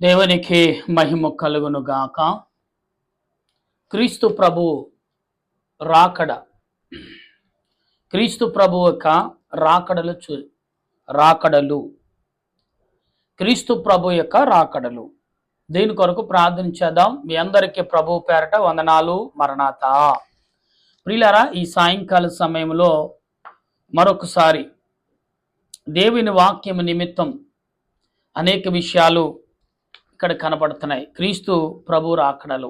దేవునికి మహిమ కలుగును గాక. క్రీస్తు ప్రభు రాకడ, క్రీస్తు ప్రభు యొక్క రాకడలు క్రీస్తు ప్రభు యొక్క రాకడలు. దీని కొరకు ప్రార్థన చేద్దాం. మీ అందరికీ ప్రభు పేరట వందనాలు. మరణాత. ప్రియులారా, ఈ సాయంకాల సమయంలో మరొకసారి దేవుని వాక్యం నిమిత్తం అనేక విషయాలు ఇక్కడ కనబడుతున్నాయి. క్రీస్తు ప్రభు రాకడలు.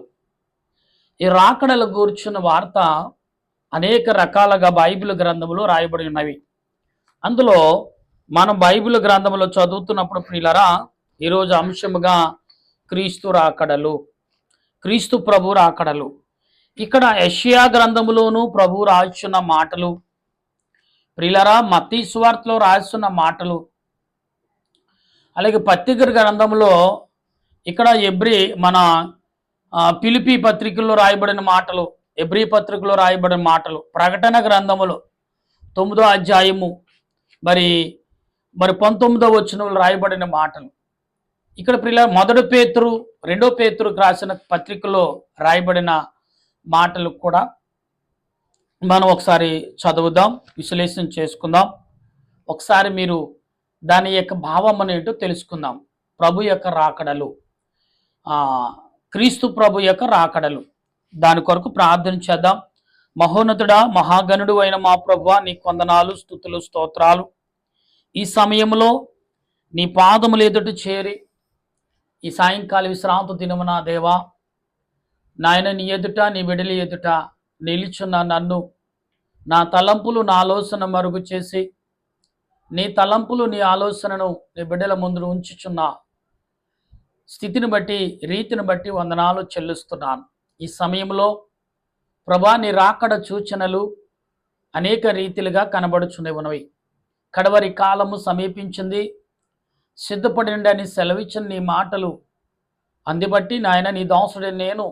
ఈ రాకడల గూర్చిన వార్త అనేక రకాలుగా బైబిల్ గ్రంథములో రాయబడి ఉన్నవి. అందులో మనం బైబిల్ గ్రంథంలో చదువుతున్నప్పుడు ప్రియులారా, ఈరోజు అంశముగా క్రీస్తు రాకడలు, క్రీస్తు ప్రభు రాకడలు. ఇక్కడ యెషయా గ్రంథములోను ప్రభు రాస్తున్న మాటలు, ప్రియులారా మత్తయి సువార్తలో రాస్తున్న మాటలు, అలాగే పత్రిక గ్రంథంలో ఇక్కడ మన ఫిలిప్పీ పత్రికల్లో రాయబడిన మాటలు, ఎబ్రీ పత్రికలో రాయబడిన మాటలు, ప్రకటన గ్రంథములో 9వ అధ్యాయము మరి 19వ వచనంలో రాయబడిన మాటలు, ఇక్కడ ప్రియుల 1 పేతురు 2 పేతురుకు రాసిన పత్రికలో రాయబడిన మాటలు కూడా మనం ఒకసారి చదువుదాం, విశ్లేషణ చేసుకుందాం. ఒకసారి మీరు దాని యొక్క భావం అనేటో తెలుసుకుందాం. ప్రభు యొక్క రాకడలు, క్రీస్తు ప్రభు యొక్క రాకడలు. దాని కొరకు ప్రార్థన చేద్దాం. మహోన్నతుడా, మహాగణుడు అయిన మా ప్రభువా, నీ వందనాలు, స్తుతులు, స్తోత్రాలు. ఈ సమయంలో నీ పాదములు ఎదుట చేరి ఈ సాయంకాల విశ్రాంతి దినమున దేవా నాయన, నీ ఎదుట నీ బిడ్డల ఎదుట నిలుచున్న నన్ను, నా తలంపులు నా ఆలోచన మరుగు చేసి నీ తలంపులు నీ ఆలోచనను నీ బిడ్డల ముందు ఉంచుచున్న స్థితిని బట్టి, రీతిని బట్టి వందనాలు చెల్లిస్తున్నాను. ఈ సమయంలో ప్రభా, నీ రాకడ సూచనలు అనేక రీతిలుగా కనబడుచున్నవి. కడవరి కాలము సమీపించింది, సిద్ధపడండి అని సెలవిచ్చిన నీ మాటలు అందుబట్టి నాయన, నీ దాసుడి నేను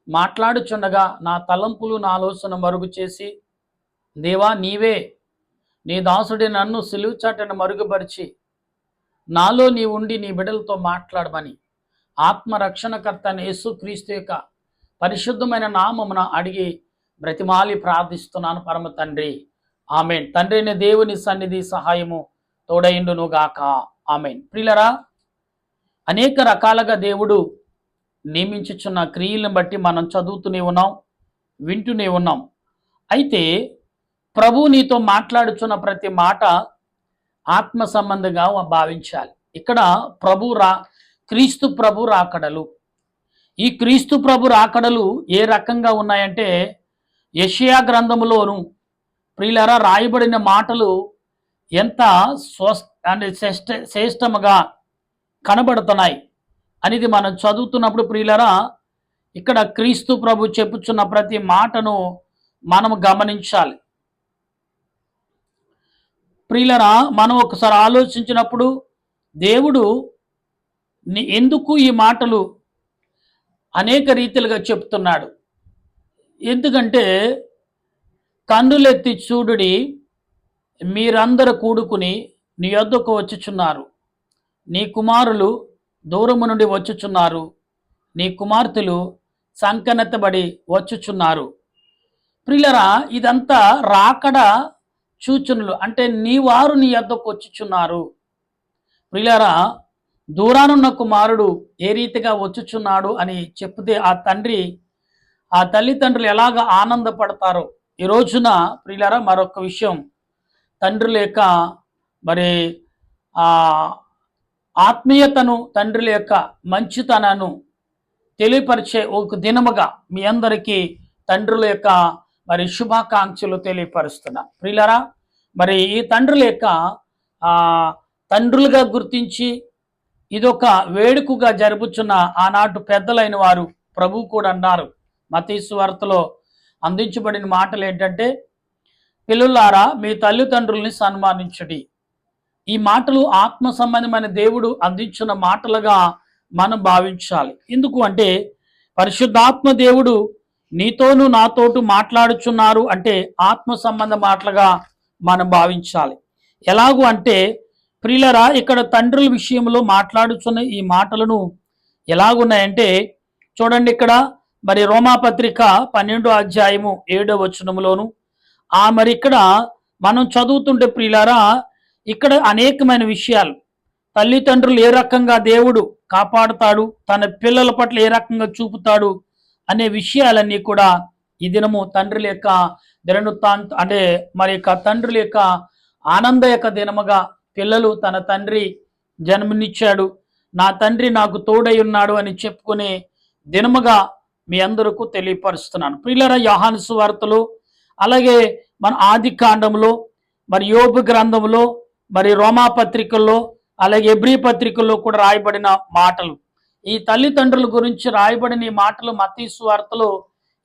మాట్లాడుచుండగా నా తలంపులు నా ఆలోచన మరుగు చేసి దేవా నీవే నీ దాసుడి నన్ను సిలువ చాటున మరుగుపరిచి నాలో నీ ఉండి నీ బిడ్డలతో మాట్లాడమని ఆత్మరక్షణకర్త యేసుక్రీస్తు యొక్క పరిశుద్ధమైన నామమున అడిగి బ్రతిమాలి ప్రార్థిస్తున్నాను పరమ తండ్రి, ఆమెన్. తండ్రి అయిన దేవుని సన్నిధి సహాయము తోడైండును గాక, ఆమెన్. ప్రియులరా, అనేక రకాలుగా దేవుడు నియమించుచున్న క్రియలను బట్టి మనం చదువుతూనే ఉన్నాం, వింటూనే ఉన్నాం. అయితే ప్రభు నీతో మాట్లాడుచున్న ప్రతి మాట ఆత్మ సంబంధంగా భావించాలి. ఇక్కడ క్రీస్తు ప్రభు రాకడలు. ఈ క్రీస్తు ప్రభు రాకడలు ఏ రకంగా ఉన్నాయంటే, యెషయా గ్రంథములోను ప్రియులారా రాయబడిన మాటలు ఎంత శ్రేష్టముగా కనబడుతున్నాయి అనేది మనం చదువుతున్నప్పుడు ప్రియులారా, ఇక్కడ క్రీస్తు ప్రభు చెప్పుచున్న ప్రతి మాటను మనం గమనించాలి. ప్రియులరా, మనం ఒకసారి ఆలోచించినప్పుడు దేవుడు ఎందుకు ఈ మాటలు అనేక రీతిలుగా చెప్తున్నాడు? ఎందుకంటే కన్నులెత్తి చూడుడి, మీరందరూ కూడుకుని నీ యొద్దకు వచ్చుచున్నారు, నీ కుమారులు దూరము నుండి వచ్చుచున్నారు, నీ కుమార్తెలు సంకనెత్తబడి వచ్చుచున్నారు. ప్రియులరా, ఇదంతా రాకడ సూచనలు. అంటే నీ వారు నీ యొద్దకు వచ్చుచున్నారు. ప్రియులారా, దూరానున్న కుమారుడు ఏ రీతిగా వచ్చుచున్నాడు అని చెప్తే ఆ తల్లిదండ్రులు ఎలాగ ఆనందపడతారో ఈ రోజున ప్రియులారా, మరొక విషయం, తండ్రుల యొక్క మరి ఆత్మీయతను, తండ్రుల యొక్క మంచితనాన్ని తెలియపరిచే ఒక దినముగా మీ అందరికీ తండ్రుల యొక్క మరి శుభాకాంక్షలు తెలియపరుస్తున్నా. ప్రియులారా, మరి ఈ తండ్రుల యొక్క తండ్రులుగా గుర్తించి ఇదొక వేడుకగా జరుపుచున్న ఆనాటి పెద్దలైన వారు ప్రభు కూడా అన్నారు. మత్తయి సువార్తలో అందించబడిన మాటలు ఏంటంటే, పిల్లులారా మీ తల్లిదండ్రుల్ని సన్మానించుడి. ఈ మాటలు ఆత్మ సంబంధమైన దేవుడు అందించిన మాటలుగా మనం భావించాలి. ఎందుకు అంటే, పరిశుద్ధాత్మ దేవుడు నీతోనూ నాతోటు మాట్లాడుచున్నారు అంటే ఆత్మ సంబంధ మాటలుగా మనం భావించాలి. ఎలాగూ అంటే ప్రియులరా, ఇక్కడ తండ్రుల విషయంలో మాట్లాడుచున్న ఈ మాటలను ఎలాగున్నాయంటే చూడండి. ఇక్కడ మరి రోమాపత్రిక 12వ అధ్యాయము 7వ వచనములోను మరి ఇక్కడ మనం చదువుతుంటే ప్రియులారా, ఇక్కడ అనేకమైన విషయాలు, తల్లిదండ్రులు ఏ రకంగా దేవుడు కాపాడుతాడు, తన పిల్లల పట్ల ఏ రకంగా చూపుతాడు అనే విషయాలన్నీ కూడా ఈ దినము తండ్రుల యొక్క అంటే మరి యొక్క తండ్రుల యొక్క ఆనంద యొక్క దినముగా, పిల్లలు తన తండ్రి జన్మనిచ్చాడు, నా తండ్రి నాకు తోడై ఉన్నాడు అని చెప్పుకునే దినముగా మీ అందరకు తెలియపరుస్తున్నాను. ప్రియులారా, యోహాను సువార్తలో, అలాగే మన ఆది కాండంలో, మరి యోబు గ్రంథంలో, మరి రోమా పత్రికల్లో, అలాగే ఎబ్రీ పత్రికల్లో కూడా రాయబడిన మాటలు, ఈ తల్లిదండ్రుల గురించి రాయబడిన ఈ మాటలు మత్తయి సువార్తలో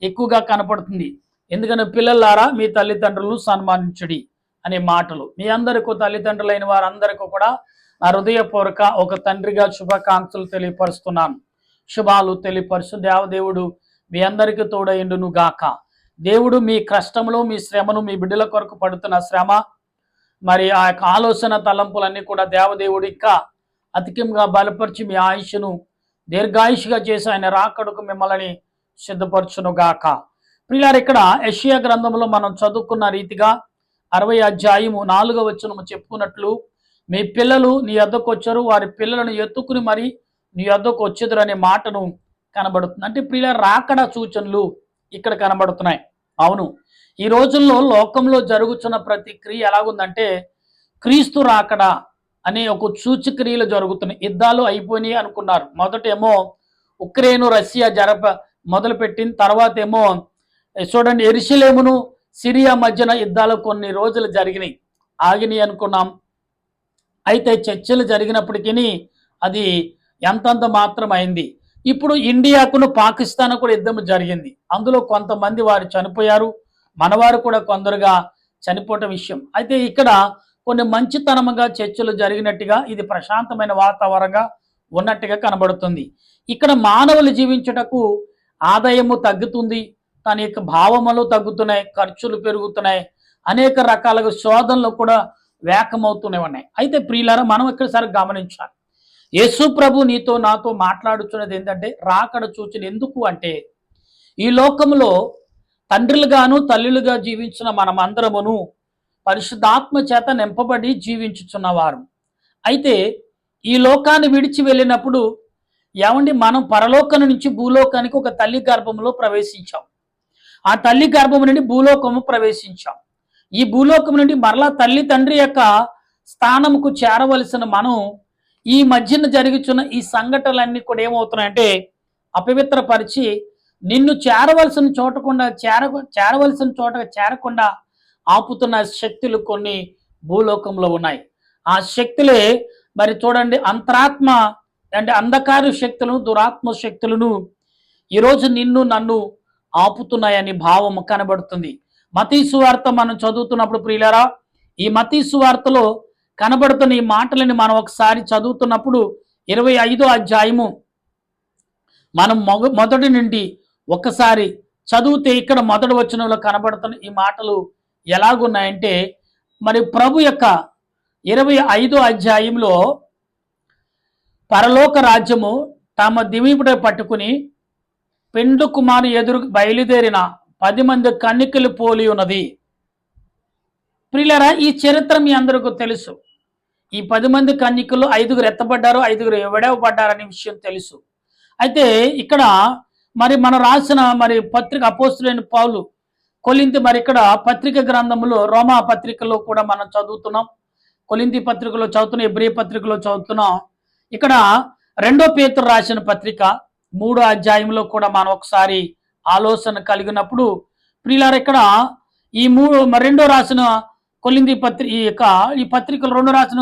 ఎక్కువగా కనపడుతుంది. ఎందుకంటే పిల్లలారా మీ తల్లిదండ్రులను సన్మానించుడి అనే మాటలు. మీ అందరికీ తల్లిదండ్రులైన వారందరికీ కూడా నా హృదయపూర్వక ఒక తండ్రిగా శుభాకాంక్షలు తెలియపరుస్తున్నాను, శుభాలు తెలియపరుస్తూ దేవదేవుడు మీ అందరికీ తోడైండును గాక. దేవుడు మీ కష్టములు, మీ శ్రమను, మీ బిడ్డల కొరకు పడుతున్న శ్రమ, మరి ఆ యొక్క ఆలోచన తలంపులన్నీ కూడా దేవదేవుడు ఇంకా అధికంగా బలపరిచి మీ ఆయుష్ను దీర్ఘాయుషుగా చేసి ఆయన రాకడకు మిమ్మల్ని సిద్ధపరచును గాక. ప్రియులారా, ఇక్కడ యెషయా గ్రంథంలో మనం చదువుకున్న రీతిగా 60వ అధ్యాయము 4వ వచనము చెప్పుకున్నట్లు, మీ పిల్లలు నీ యొద్దకు వచ్చారు, వారి పిల్లలను ఎత్తుకుని మరి నీ యొద్దకు వచ్చేదురు అనే మాటను కనబడుతుంది. అంటే ప్రియులారా, రాకడ సూచనలు ఇక్కడ కనబడుతున్నాయి. అవును, ఈ రోజుల్లో లోకంలో జరుగుతున్న ప్రతి క్రియ ఎలాగుందంటే క్రీస్తు రాకడ అనే ఒక సూచక్రియలు జరుగుతున్నాయి. యుద్ధాలు అయిపోయినాయి అనుకున్నారు. మొదటేమో ఉక్రెయిన్ రష్యా మొదలుపెట్టిన తర్వాత ఏమో చూడండి యెరూషలేమును సిరియా మధ్యన యుద్ధాలు కొన్ని రోజులు జరిగినాయి, ఆగినాయి అనుకున్నాం. అయితే చర్చలు జరిగినప్పటికీ అది ఎంతంత మాత్రం అయింది. ఇప్పుడు ఇండియాకును పాకిస్తాన్ కూడా యుద్ధం జరిగింది. అందులో కొంతమంది వారు చనిపోయారు, మనవారు కూడా కొందరుగా చనిపోవటం విషయం. అయితే ఇక్కడ కొన్ని మంచితనముగా చర్చలు జరిగినట్టుగా, ఇది ప్రశాంతమైన వాతావరణంగా ఉన్నట్టుగా కనబడుతుంది. ఇక్కడ మానవులు జీవించుటకు ఆదాయము తగ్గుతుంది, తన యొక్క భావములు తగ్గుతున్నాయి, ఖర్చులు పెరుగుతున్నాయి, అనేక రకాలుగా శోధనలు కూడా వేకమవుతూనే ఉన్నాయి. అయితే ప్రియులారా, మనం ఇక్కడ గమనించాలి, యేసు ప్రభు నీతో నాతో మాట్లాడుతున్నది ఏంటంటే రాకడ సూచన. ఎందుకు అంటే ఈ లోకంలో తండ్రులుగాను తల్లులుగా జీవించిన మనమందరమును పరిశుద్ధాత్మ చేత నింపబడి జీవించుచున్నవారు. అయితే ఈ లోకాన్ని విడిచి వెళ్ళినప్పుడు ఏమండి, మనం పరలోకం నుంచి భూలోకానికి ఒక తల్లి గర్భంలో ప్రవేశించాం, ఆ తల్లి గర్భం నుండి భూలోకము ప్రవేశించాం. ఈ భూలోకం నుండి మరలా తల్లి తండ్రి యొక్క స్థానముకు చేరవలసిన మనం ఈ మధ్యన జరుగుతున్న ఈ సంఘటనలన్నీ కూడా ఏమవుతున్నాయంటే అపవిత్రపరిచి నిన్ను చేరవలసిన చోట చేరకుండా ఆపుతున్న శక్తులు కొన్ని భూలోకంలో ఉన్నాయి. ఆ శక్తులే మరి చూడండి అంతరాత్మ అంటే అంధకార శక్తులను, దురాత్మ శక్తులను ఈరోజు నిన్ను నన్ను ఆపుతున్నాయని భావం కనబడుతుంది. మత్తయి సువార్త మనం చదువుతున్నప్పుడు ప్రియులారా, ఈ మత్తయి సువార్తలో కనబడుతున్న ఈ మాటలని మనం ఒకసారి చదువుతున్నప్పుడు 25వ అధ్యాయము మనం మొదటి నుండి ఒక్కసారి చదివితే ఇక్కడ మొదటి వచనంలో కనబడుతున్న ఈ మాటలు ఎలాగున్నాయంటే, మరి ప్రభు యొక్క 25వ అధ్యాయంలో పరలోక రాజ్యము తమ దివిపుట పట్టుకుని పెండు కుమారు ఎదురు బయలుదేరిన 10 మంది కన్నికలు పోలి ఉన్నది. ప్రియులారా, ఈ చరిత్ర మీ అందరికీ తెలుసు. ఈ 10 మంది కన్నికలు 5గురు ఎత్తబడ్డారు, 5గురు విడవబడ్డారనే విషయం తెలుసు. అయితే ఇక్కడ మరి మనం రాసిన మరి పత్రిక అపోస్తులైన పౌలు కొలింథీ, మరి ఇక్కడ పత్రిక గ్రంథంలో రోమా పత్రికలో కూడా మనం చదువుతున్నాం, కొలింథీ పత్రికలో చదువుతున్నాం, ఎబ్రీ పత్రికలో చదువుతున్నాం. ఇక్కడ 2 పేతురు రాసిన పత్రిక 3వ అధ్యాయంలో కూడా మనం ఒకసారి ఆలోచన కలిగినప్పుడు ప్రియులారా, ఇక్కడ ఈ రెండో రాసిన కొలింథీ ఈ పత్రికలు 2 రాసిన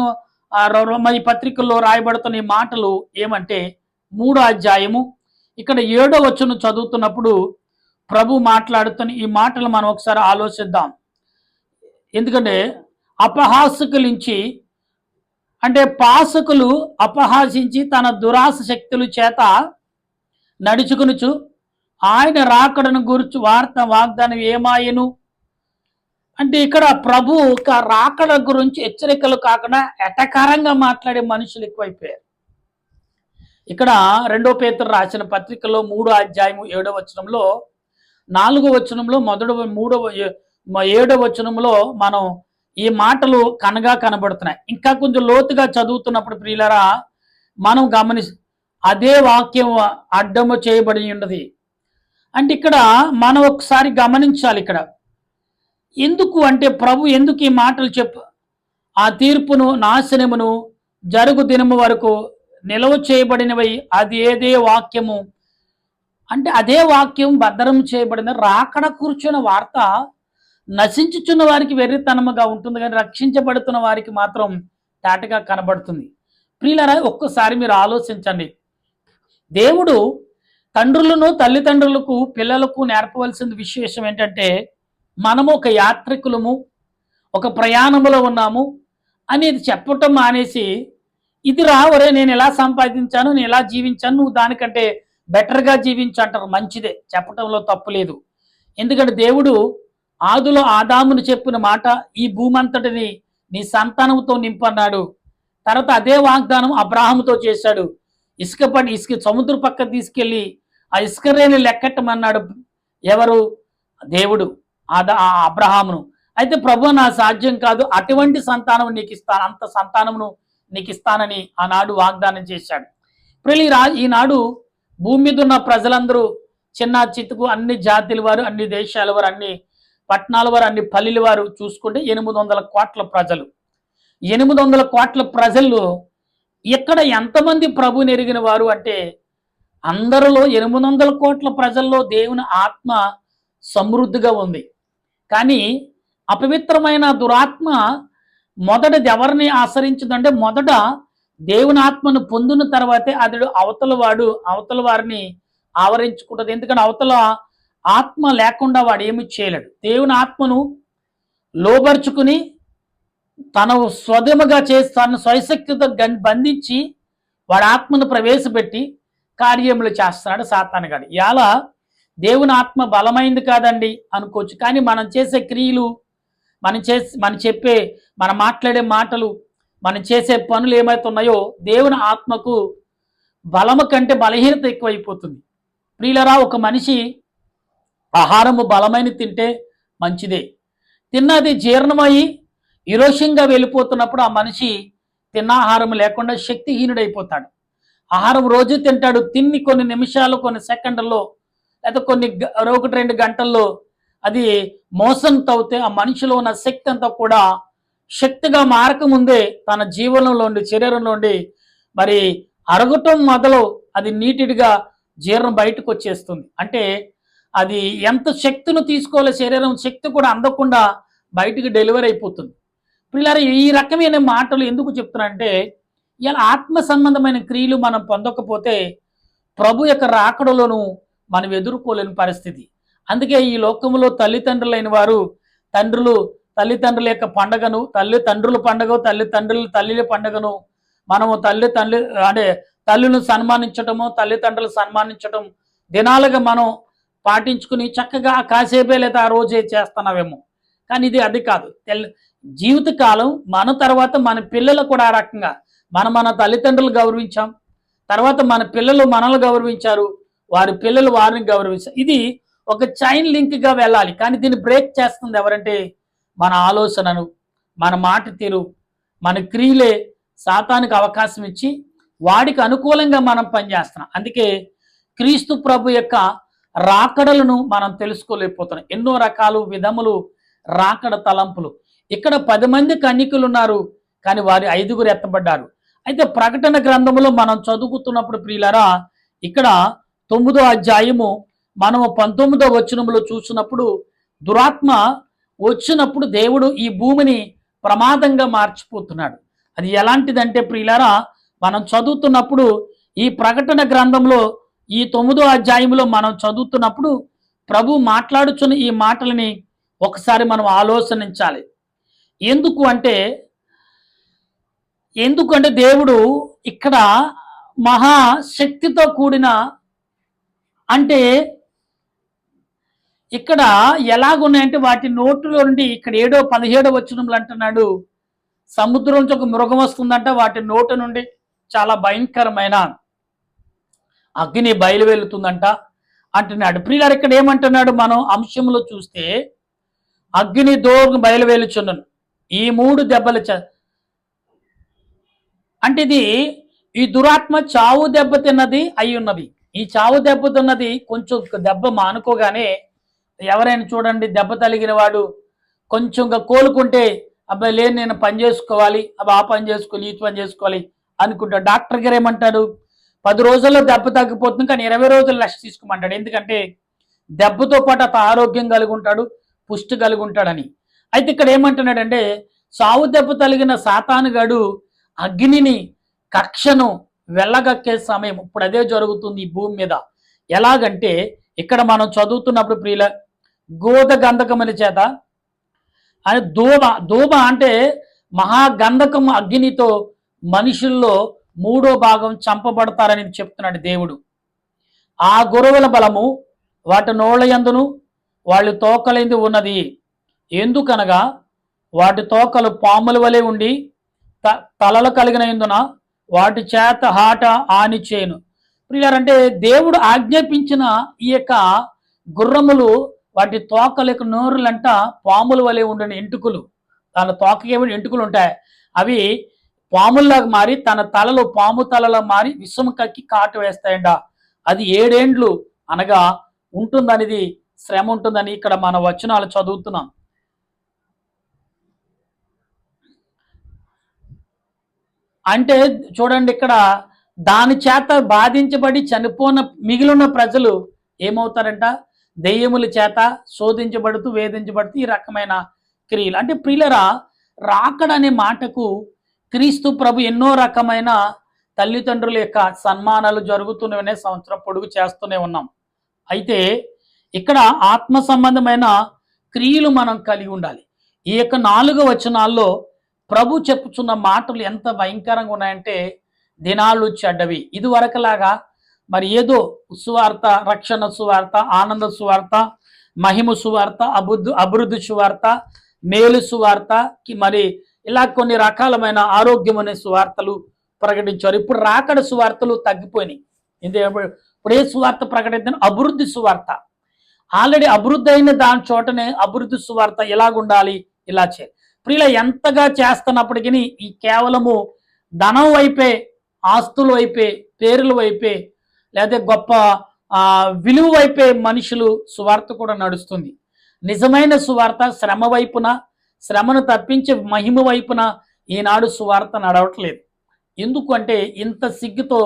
ఈ పత్రికల్లో రాయబడుతున్న ఈ మాటలు ఏమంటే 3వ అధ్యాయము ఇక్కడ 7వ వచనం చదువుతున్నప్పుడు ప్రభు మాట్లాడుతున్న ఈ మాటలు మనం ఒకసారి ఆలోచిద్దాం. ఎందుకంటే అపహాసకులించి అంటే పాసకులు అపహాసించి తన దురాశ శక్తుల చేత నడుచుకునుచు ఆయన రాకడను గురించి వాగ్దానం ఏమాయను అంటే ఇక్కడ ప్రభు ఒక రాకడ గురించి హెచ్చరికలు కాకుండా ఎటకారంగా మాట్లాడే మనుషులు ఎక్కువైపోయారు. ఇక్కడ 2 పేతురు రాసిన పత్రికలో 3వ అధ్యాయము 7వ వచనంలో 4వ వచనంలో 7వ వచనంలో మనం ఈ మాటలు కనబడుతున్నాయి. ఇంకా కొంచెం లోతుగా చదువుతున్నప్పుడు ప్రియులరా మనం అదే వాక్యం అడ్డము చేయబడి ఉన్నది. అంటే ఇక్కడ మనం ఒకసారి గమనించాలి. ఇక్కడ ఎందుకు అంటే ప్రభు ఎందుకు ఈ మాటలు ఆ తీర్పును నాశనమును జరుగు దినము వరకు నిలవ చేయబడినవి అది ఏదే వాక్యము అంటే అదే వాక్యం భద్రం చేయబడిన రాకడ కూర్చున్న వార్త నశించుచున్న వారికి వెర్రితనముగా ఉంటుంది, కానీ రక్షించబడుతున్న వారికి మాత్రం తాటగా కనబడుతుంది. ప్రియులారా ఒక్కసారి మీరు ఆలోచించండి. దేవుడు తండ్రులను తల్లిదండ్రులకు పిల్లలకు నేర్పవలసిన విశేషం ఏంటంటే మనము ఒక యాత్రికులము, ఒక ప్రయాణములో ఉన్నాము అనేది చెప్పటం మానేసి ఇది రావరే నేను ఎలా సంపాదించాను, నేను ఎలా జీవించాను, నువ్వు దానికంటే బెటర్గా జీవించు అంటారు. మంచిదే, చెప్పటంలో తప్పు లేదు. ఎందుకంటే దేవుడు ఆదిలో ఆదామును చెప్పిన మాట ఈ భూమంతటిని నీ సంతానంతో నింపన్నాడు. తర్వాత అదే వాగ్దానం అబ్రాహాముతో చేశాడు. ఇసుక సముద్ర పక్క తీసుకెళ్ళి ఆ ఇసుక రేణి లెక్కట్టమన్నాడు. ఎవరు? దేవుడు అబ్రహామును. అయితే ప్రభు నా సాధ్యం కాదు, అటువంటి సంతానం నీకు ఇస్తాను, అంత సంతానమును నీకు ఇస్తానని ఆనాడు వాగ్దానం చేశాడు. ఈనాడు భూమి మీద ఉన్న ప్రజలందరూ చిన్న చితుకు అన్ని జాతుల వారు, అన్ని దేశాల వారు, అన్ని పట్టణాల వారు, అన్ని పల్లెల వారు చూసుకుంటే 800 కోట్ల ప్రజలు. 800 కోట్ల ప్రజలు ఇక్కడ ఎంతమంది ప్రభుని ఎరిగిన వారు అంటే అందరిలో 800 కోట్ల ప్రజల్లో దేవుని ఆత్మ సమృద్ధిగా ఉంది. కానీ అపవిత్రమైన దురాత్మ మొదటది ఎవరిని ఆశ్రయించిందంటే మొదట దేవుని ఆత్మను పొందిన తర్వాతే అతడు అవతల వారిని ఆవరించుకుంటుంది. ఎందుకంటే అవతల ఆత్మ లేకుండా వాడు ఏమి చేయలేడు. దేవుని ఆత్మను లోబర్చుకుని తన స్వధముగా చేసి తన స్వశక్తితో బంధించి వాడి ఆత్మను ప్రవేశపెట్టి కార్యములు చేస్తున్నాడు సాతానుగాడు. ఇలా దేవుని ఆత్మ బలమైంది కాదండి అనుకోవచ్చు, కానీ మనం చేసే క్రియలు, మనం మాట్లాడే మాటలు, మనం చేసే పనులు ఏమైతున్నాయో దేవుని ఆత్మకు బలము కంటే బలహీనత ఎక్కువైపోతుంది. ప్రియులరా, ఒక మనిషి ఆహారము బలమైన తింటే మంచిదే, తిన్నది జీర్ణమయ్యి ఇరోషంగా వెళ్ళిపోతున్నప్పుడు ఆ మనిషి తిన్న ఆహారం లేకుండా శక్తిహీనుడైపోతాడు. ఆహారం రోజు తింటాడు, తిన్ని కొన్ని నిమిషాలు, కొన్ని సెకండ్లలో లేదా 1-2 గంటల్లో అది మోసం తవ్వుతే ఆ మనిషిలో ఉన్న శక్తి అంతా కూడా శక్తిగా మారకముందే తన జీవనంలోండి శరీరంలోండి మరి అరగటం మొదలు అది నీటిగా జీర్ణం బయటకు వచ్చేస్తుంది. అంటే అది ఎంత శక్తిని తీసుకోవాలి, శరీరం శక్తి కూడా అందకుండా బయటికి డెలివరీ అయిపోతుంది. పిల్లలు ఈ రకమైన మాటలు ఎందుకు చెప్తున్నానంటే ఇలా ఆత్మ సంబంధమైన క్రియలు మనం పొందకపోతే ప్రభు యొక్క రాకడలోను మనం ఎదుర్కోలేని పరిస్థితి. అందుకే ఈ లోకంలో తల్లిదండ్రులైన వారు తల్లిదండ్రుల యొక్క పండగను, తల్లిదండ్రుల పండగను మనము తల్లిని సన్మానించటము, తల్లిదండ్రులు సన్మానించటం దినాలుగా మనం పాటించుకుని చక్కగా కాసేపే లేదా ఆ రోజే చేస్తున్నావేమో. కానీ అది కాదు. జీవితకాలం మన తర్వాత మన పిల్లలు కూడా ఆ రకంగా మన తల్లిదండ్రులు గౌరవించాం, తర్వాత మన పిల్లలు మనల్ని గౌరవించారు, వారి పిల్లలు వారిని గౌరవించారు. ఇది ఒక చైన్ లింక్గా వెళ్ళాలి. కానీ దీన్ని బ్రేక్ చేస్తుంది ఎవరంటే మన ఆలోచనను, మన మాట తీరు, మన క్రియలే సాతానికి అవకాశం ఇచ్చి వాడికి అనుకూలంగా మనం పనిచేస్తున్నాం. అందుకే క్రీస్తు ప్రభు యొక్క రాకడలను మనం తెలుసుకోలేకపోతున్నాం. ఎన్నో రకాలు విధములు రాకడ తలంపులు. ఇక్కడ 10 మంది కన్యకులు ఉన్నారు, కానీ వారి 5గురు ఎత్తబడ్డారు. అయితే ప్రకటన గ్రంథములో మనం చదువుకుతున్నప్పుడు ప్రియులరా ఇక్కడ 9వ అధ్యాయము మనము 19వ వచనంలో చూసినప్పుడు దురాత్మ వచ్చినప్పుడు దేవుడు ఈ భూమిని ప్రమాదంగా మార్చిపోతున్నాడు. అది ఎలాంటిదంటే ప్రియులరా మనం చదువుతున్నప్పుడు ఈ ప్రకటన గ్రంథంలో ఈ 9వ అధ్యాయంలో మనం చదువుతున్నప్పుడు ప్రభు మాట్లాడుచున్న ఈ మాటలని ఒకసారి మనం ఆలోచించాలి. ఎందుకంటే దేవుడు ఇక్కడ మహాశక్తితో కూడిన అంటే ఇక్కడ ఎలాగున్నాయంటే వాటి నోటులో నుండి ఇక్కడ 17వ వచనంలో అంటున్నాడు, సముద్రం నుంచి ఒక మృగం వస్తుందంట, వాటి నోటు నుండి చాలా భయంకరమైన అగ్ని బయలువెళ్తుందంట అంటున్నాడు. ప్రియులారు ఇక్కడ ఏమంటున్నాడు, మనం అంశంలో చూస్తే అగ్ని దోగు బయలువెలుచున్నను, ఈ 3 దెబ్బలు అంటే ఇది ఈ దురాత్మ చావు దెబ్బ తిన్నది అయి ఉన్నది. ఈ చావు దెబ్బ తిన్నది కొంచెం దెబ్బ మానుకోగానే, ఎవరైనా చూడండి దెబ్బ తగిలిన వాడు కొంచెంగా కోలుకుంటే, అబ్బాయి లేదు నేను పని చేసుకోవాలి, ఆ పని చేసుకోవాలి, ఈ పని చేసుకోవాలి అనుకుంటా. డాక్టర్ గారు ఏమంటారు, 10 రోజుల్లో దెబ్బ తగ్గిపోతుంది, కానీ 20 రోజులు రెస్ట్ తీసుకోమంటాడు. ఎందుకంటే దెబ్బతో పాటు అతను ఆరోగ్యం కలిగి ఉంటాడు, పుష్టి కలిగి ఉంటాడని. అయితే ఇక్కడ ఏమంటున్నాడంటే, సావు దెబ్బ తగిలిన సాతానుగాడు అగ్నిని, కక్షను వెళ్ళగక్కే సమయం ఇప్పుడు అదే జరుగుతుంది ఈ భూమి మీద. ఎలాగంటే ఇక్కడ మనం చదువుతున్నప్పుడు ప్రియుల, గోధ గంధకముల చేత అని దూబ అంటే మహాగంధకం అగ్నితో మనుషుల్లో 3వ భాగం చంపబడతారని చెప్తున్నాడు దేవుడు. ఆ గొర్రెల బలము వాటి నోళ్ళ యందును వాళ్ళ తోకలైంది ఉన్నది. ఎందుకనగా వాటి తోకలు పాముల వలె ఉండి తలలు కలిగినందున వాటి చేత హాట ఆనిచేను. ప్రియారంటే దేవుడు ఆజ్ఞాపించిన ఈ యొక్క గుర్రములు, వాటి తోకలకు నోరులంట పాముల వలె ఉండిన ఎంటుకలు, తన తోకకేమి ఎంటుకలు ఉంటాయి, అవి పాముల్లాగా మారి తన తలలో పాము తలలో మారి విషము కక్కి కాటు వేస్తాయంట. అది 7 ఏండ్లు అనగా ఉంటుందనేది, శ్రమ ఉంటుందని ఇక్కడ మన వచనాలు చదువుతున్నాం. అంటే చూడండి, ఇక్కడ దాని చేత బాధించబడి చనిపోయిన మిగిలిన ప్రజలు ఏమవుతారంట, దెయ్యముల చేత శోధించబడుతూ వేధించబడుతూ ఈ రకమైన క్రియలు. అంటే ప్రియులరా, రాకడనే మాటకు క్రీస్తు ప్రభు ఎన్నో రకమైన తల్లిదండ్రుల యొక్క సన్మానాలు జరుగుతూనే సంవత్సరం పొడుగు చేస్తూనే ఉన్నాం. అయితే ఇక్కడ ఆత్మ సంబంధమైన క్రియలు మనం కలిగి ఉండాలి. ఈ యొక్క 4 వచనాల్లో ప్రభు చెప్పుచున్న మాటలు ఎంత భయంకరంగా ఉన్నాయంటే, దినాలు చెడ్డవి. ఇది వరకులాగా మరి ఏదో సువార్త, రక్షణ సువార్త, ఆనంద సువార్త, మహిమ సువార్త, అభివృద్ధి సువార్త, మేలు సువార్తకి మరి ఇలా కొన్ని రకాలమైన ఆరోగ్యం అనే సువార్తలు ప్రకటించారు. ఇప్పుడు రాకడ సువార్తలు తగ్గిపోయినాయి. ఇప్పుడు ఏ సువార్త ప్రకటించిన అభివృద్ధి సువార్త. ఆల్రెడీ అభివృద్ధి అయిన దాని చోటనే అభివృద్ధి సువార్త ఎలాగుండాలి, ఇలా చేయాలి. ప్రియుల ఎంతగా చేస్తున్నప్పటికీ ఈ కేవలము ధనం వైపే, ఆస్తుల వైపే, పేర్ల వైపే, లేదా గొప్ప విలువ వైపే మనుషులు సువార్త కూడా నడుస్తుంది. నిజమైన సువార్త శ్రమ వైపున, శ్రమను తప్పించే మహిమ వైపున ఈనాడు సువార్త నడవట్లేదు. ఎందుకు అంటే ఇంత సిగ్గుతో,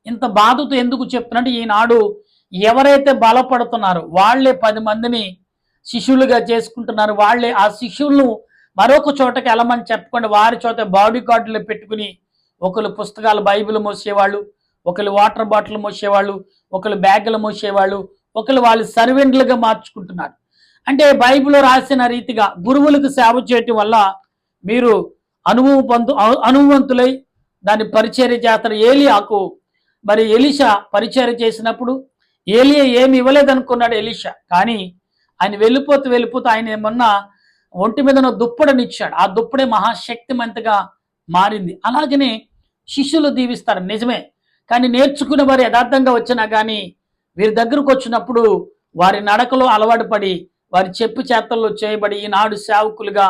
ఇంత బాధతో ఎందుకు చెప్తున్నట్టు, ఈనాడు ఎవరైతే బలపడుతున్నారో వాళ్ళే 10 మందిని శిష్యులుగా చేసుకుంటున్నారు. వాళ్ళే ఆ శిష్యులను మరొక చోటకి వెళ్ళమని చెప్పకుండా వారి చోట బాడీ గార్డులు పెట్టుకుని, ఒకరు పుస్తకాలు బైబిల్ మోసేవాళ్ళు, ఒకరు వాటర్ బాటిల్ మోసేవాళ్ళు, ఒకరు బ్యాగులు మోసేవాళ్ళు, ఒకరు వాళ్ళు సర్వెంట్లుగా మార్చుకుంటున్నారు. అంటే బైబిల్ రాసిన రీతిగా గురువులకు సేవ చేయటం వల్ల మీరు అనుభవంతులై దాన్ని పరిచర్య చేస్తారు. ఏలియాకు మరి ఎలీషా పరిచర్య చేసినప్పుడు ఏలియా ఏమి ఇవ్వలేదనుకున్నాడు ఎలీషా, కానీ ఆయన వెళ్ళిపోతూ ఆయన ఏమన్నా ఒంటి మీద దుప్పడనిచ్చాడు. ఆ దుప్పడే మహాశక్తిమంతగా మారింది. అలాగనే శిష్యులు దీవిస్తారు, నిజమే. కానీ నేర్చుకునే వారు యథార్థంగా వచ్చినా కానీ వీరి దగ్గరకు వచ్చినప్పుడు వారి నడకలో అలవాటు పడి, వారి చెప్పు చేతల్లో చేయబడి ఈనాడు సేవకులుగా,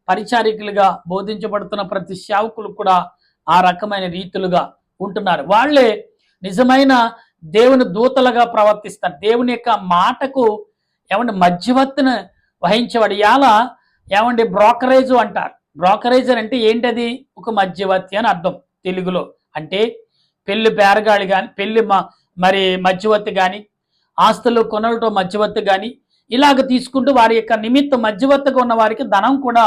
పరిచారికులుగా బోధించబడుతున్న ప్రతి సేవకులు కూడా ఆ రకమైన రీతులుగా ఉంటున్నారు. వాళ్ళే నిజమైన దేవుని దూతలుగా ప్రవర్తిస్తారు. దేవుని యొక్క మాటకు ఏమంటే మధ్యవర్తిని వహించేవాడు. ఇలా ఏమంటే బ్రోకరేజ్ అంటారు. బ్రోకరేజ్ అంటే ఏంటది? ఒక మధ్యవర్తి అని అర్థం తెలుగులో. అంటే పెళ్లి బేరగాడి కానీ, పెళ్లి మరి మధ్యవర్తి కానీ, ఆస్తులు కొనలతో మధ్యవర్తి కానీ, ఇలాగ తీసుకుంటూ వారి యొక్క నిమిత్తం మధ్యవర్తిగా ఉన్న వారికి ధనం కూడా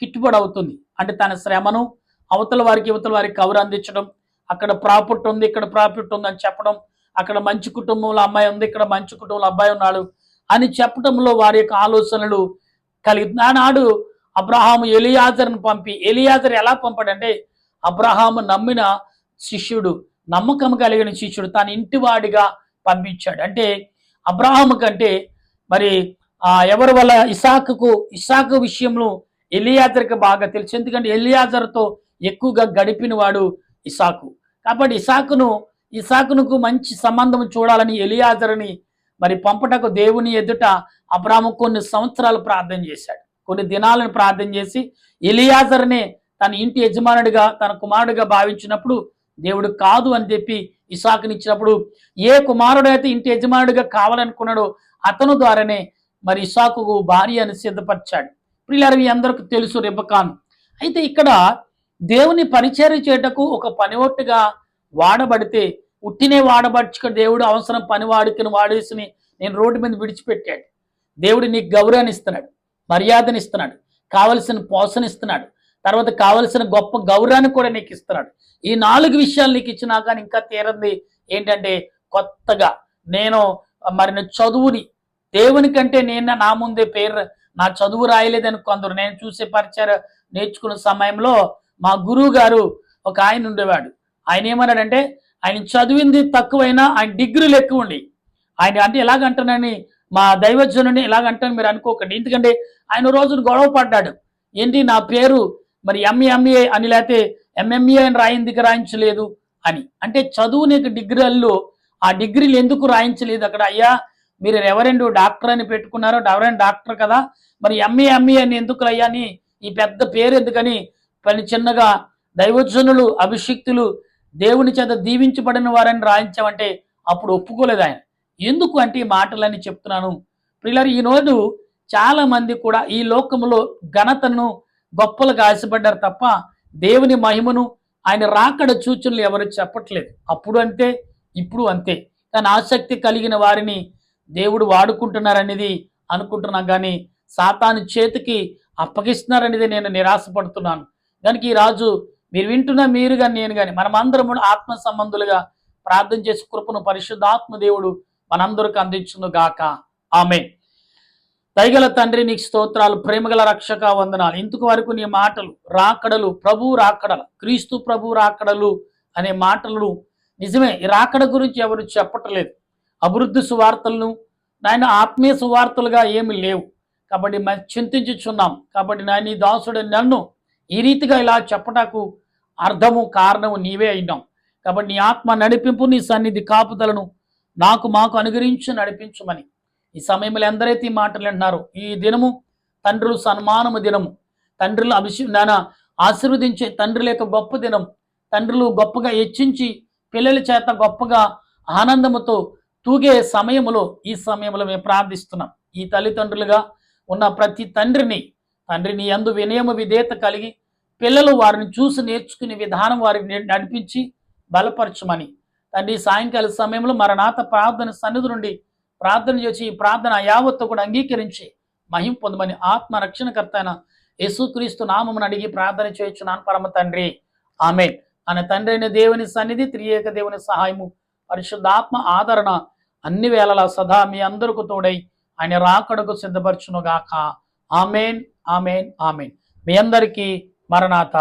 కిట్టుబడి అవుతుంది. అంటే తన శ్రమను అవతల వారికి యువతల వారికి కవర్ అందించడం, అక్కడ ప్రాఫిట్ ఉంది, ఇక్కడ ప్రాఫిట్ ఉంది అని చెప్పడం, అక్కడ మంచి కుటుంబంలో అమ్మాయి ఉంది, ఇక్కడ మంచి కుటుంబంలో అబ్బాయి ఉన్నాడు అని చెప్పడంలో వారి యొక్క ఆలోచనలు కలిగి. ఆనాడు అబ్రహాము ఎలియాజర్ను పంపి, ఎలియాజర్ ఎలా పంపాడంటే అబ్రహాము నమ్మిన శిష్యుడు, నమ్మకం కలిగిన శిష్యుడు, తన ఇంటివాడిగా పంపించాడు. అంటే అబ్రహాము కంటే మరి ఎవరి వల్ల ఇసాకు విషయంలో ఎలియాజర్కి బాగా తెలుసు. ఎందుకంటే ఎలియాజర్తో ఎక్కువగా గడిపిన వాడు ఇసాకు. కాబట్టి ఇసాకునకు మంచి సంబంధం చూడాలని ఎలియాజర్ని మరి పంపటకు దేవుని ఎదుట అబ్రాము కొన్ని సంవత్సరాలు ప్రార్థన చేశాడు. కొన్ని దినాలను ప్రార్థన చేసి ఎలియాజర్నే తన ఇంటి యజమానుడిగా తన కుమారుడిగా భావించినప్పుడు దేవుడు కాదు అని చెప్పి ఇసాకునిచ్చినప్పుడు ఏ కుమారుడైతే ఇంటి యజమానుడిగా కావాలనుకున్నాడో అతను ద్వారానే మరి ఇసాకుకు భార్య అని సిద్ధపరిచాడు. ప్రియులారా, మీ అందరికీ తెలుసు రెబెకాను. అయితే ఇక్కడ దేవుని పరిచర్య చేయటకు ఒక పనివట్టుగా వాడబడితే ఉట్టినే వాడబడుచుక దేవుడు అవసరం పని వాడేసి నేను రోడ్డు మీద విడిచిపెట్టాడు. దేవుడు నీకు గౌరవాన్ని ఇస్తున్నాడు, మర్యాదను ఇస్తున్నాడు, కావలసిన పోషణ ఇస్తున్నాడు, తర్వాత కావలసిన గొప్ప గౌరవాన్ని కూడా నీకు ఇస్తున్నాడు. ఈ 4 విషయాలు నీకు ఇచ్చినా కానీ ఇంకా తీరంది ఏంటంటే కొత్తగా నేను మరి చదువుని దేవుని కంటే నేను నా ముందే నా చదువు రాయలేదని కొందరు నేను చూసే పరిచయం నేర్చుకున్న సమయంలో మా గురువు గారు ఒక ఆయన ఉండేవాడు. ఆయన ఏమన్నాడంటే ఆయన చదివింది తక్కువైనా ఆయన డిగ్రీలు ఎక్కువ ఉండి ఆయన అంటే ఎలాగంటానని మా దైవజనుని ఎలాగంటాను మీరు అనుకోకండి. ఎందుకంటే ఆయన రోజును గొడవ పడ్డాడు. ఏంటి నా పేరు మరి ఎంఏ అని లేకపోతే ఎంఎంఏ అని రాయించలేదు అని. అంటే చదువు నీకు డిగ్రీల్లో ఆ డిగ్రీలు ఎందుకు రాయించలేదు అక్కడ? అయ్యా మీరు రెవరెండ్ డాక్టర్ అని పెట్టుకున్నారు, రెవరెండ్ డాక్టర్ కదా, మరి ఎంఏ అని ఎందుకు అయ్యా అని ఈ పెద్ద పేరు ఎందుకని పని చిన్నగా దైవజనులు అభిషిక్తులు దేవుని చేత దీవించబడిన వారని రాయించామంటే అప్పుడు ఒప్పుకోలేదు ఆయన. ఎందుకు అంటే ఈ మాటలని చెప్తున్నాను ప్రియులారా. ఈరోజు చాలా మంది కూడా ఈ లోకంలో ఘనతను గొప్పలకు ఆశపడ్డారు తప్ప దేవుని మహిమను ఆయన రాకడ సూచనలు ఎవరు చెప్పట్లేదు. అప్పుడు అంతే, ఇప్పుడు అంతే. కానీ ఆసక్తి కలిగిన వారిని దేవుడు వాడుకుంటున్నారనేది అనుకుంటున్నాం, కానీ సాతాను చేతికి అప్పగిస్తున్నారనేది నేను నిరాశపడుతున్నాను. కనుక ఈ రాజు మీరు కానీ నేను కానీ మనమందరం ఆత్మ సంబంధులుగా ప్రార్థన చేసి కృపను పరిశుద్ధాత్మ దేవుడు మనందరికి అందించును గాక. ఆమేన్. దయగల తండ్రి నీకు స్తోత్రాలు, ప్రేమగల రక్షక వందనాలు. ఇంతకు వరకు నీ మాటలు రాకడలు, ప్రభు రాకడల, క్రీస్తు ప్రభు రాకడలు అనే మాటలు నిజమే. ఈ రాకడ గురించి ఎవరు చెప్పట్లేదు. అభివృద్ధి సువార్తలను నాయన ఆత్మీయ సువార్తలుగా ఏమి లేవు. కాబట్టి మనం చింతించుచున్నాం. కాబట్టి నాయన నీ దాసుడు నన్ను ఈ రీతిగా ఇలా చెప్పటకు అర్థము కారణము నీవే అయినాం. కాబట్టి నీ ఆత్మ నడిపింపు, నీ సన్నిధి కాపుదలను మాకు అనుగ్రహించి నడిపించుమని ఈ సమయంలో ఎందరైతే ఈ మాటలు అంటున్నారో ఈ దినము తండ్రులు సన్మానము దినము, తండ్రులు ఆశీర్వదించే తండ్రుల యొక్క గొప్ప దినం. తండ్రులు గొప్పగా హెచ్చించి పిల్లల చేత గొప్పగా ఆనందముతో తూగే సమయంలో ఈ సమయంలో మేము ప్రార్థిస్తున్నాం. ఈ తల్లిదండ్రులుగా ఉన్న ప్రతి తండ్రిని యందు వినయము విధేయత కలిగి పిల్లలు వారిని చూసి నేర్చుకునే విధానం వారిని నడిపించి బలపరచమని తండ్రి సాయంకాల సమయంలో మరణాత ప్రార్థన సన్నిధి నుండి ప్రార్థన చేసి ఈ ప్రార్థన యావత్తు కూడా అంగీకరించి మహిమ పొందమని ఆత్మ రక్షణకర్త అయిన యేసుక్రీస్తు నామమును అడిగి ప్రార్థన చేయుచున్నాను పరమ తండ్రి. ఆమేన్. ఆయన తండ్రి అయిన దేవుని సన్నిధి, త్రియేక దేవుని సహాయము, పరిశుద్ధాత్మ ఆదరణ అన్ని వేళలా సదా మీ అందరికి తోడై ఆయన రాకడకు సిద్ధపరచునుగాక. ఆమేన్, ఆమేన్, ఆమేన్. మీ అందరికీ మరణాత.